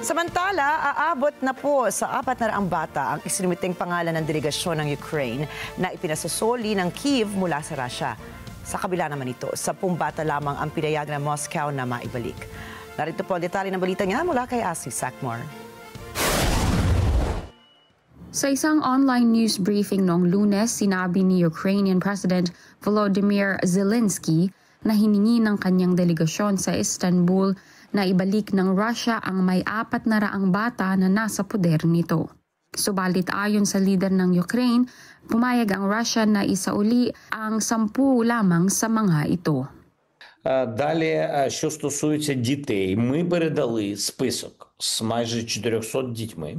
Samantala, aabot na po sa 400 bata ang isinumiting pangalan ng delegasyon ng Ukraine na ipinasasoli ng Kyiv mula sa Russia. Sa kabila naman ito, 10 bata lamang ang pinayagan ng Moscow na maibalik. Narito po ang detalye ng balita niya mula kay Ashley Sackmore. Sa isang online news briefing noong Lunes, sinabi ni Ukrainian President Volodymyr Zelensky na hiningi ng kanyang delegasyon sa Istanbul na ibalik ng Russia ang may 400 bata na nasa poder nito. Subalit ayon sa leader ng Ukraine, pumayag ang Russia na isauli ang 10 lamang sa mga ito. Далі, що стосується дітей, ми передали список з майже 400 дітьми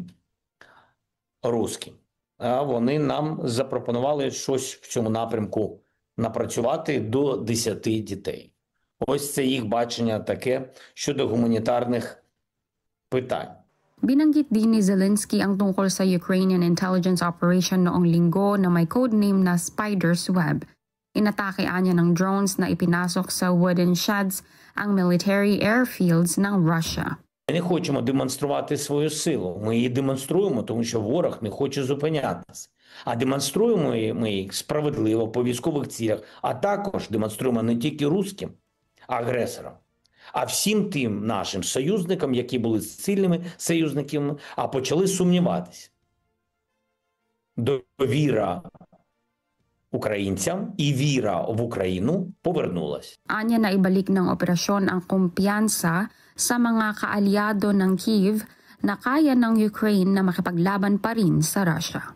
руським. Вони нам запропонували щось в цьому напрямку напрацювати до 10 дітей. Ось це їх бачення таке щодо гуманітарних питань. Binanggit din ni Zelensky ang tungkol sa Ukrainian intelligence operation noong linggo na may codename na Spider's Web. Inatake niya ng drones na ipinasok sa wooden sheds ang military airfields ng Russia. Ми не хочемо демонструвати свою силу. Ми її демонструємо, тому що ворог не хоче зупинятися. А демонструємо ми її справедливо по військових цілях, а також демонструємо не тільки руським агресорам, а всім тим нашим союзникам, які були сильними союзниками, а почали сумніватися. Довіра українцям і віра в Україну повернулась. Anya na ibalik ng operasyon ang kumpiyansa sa mga kaalyado ng Kyiv na kaya ng Ukraine na makipaglaban pa rin sa Russia.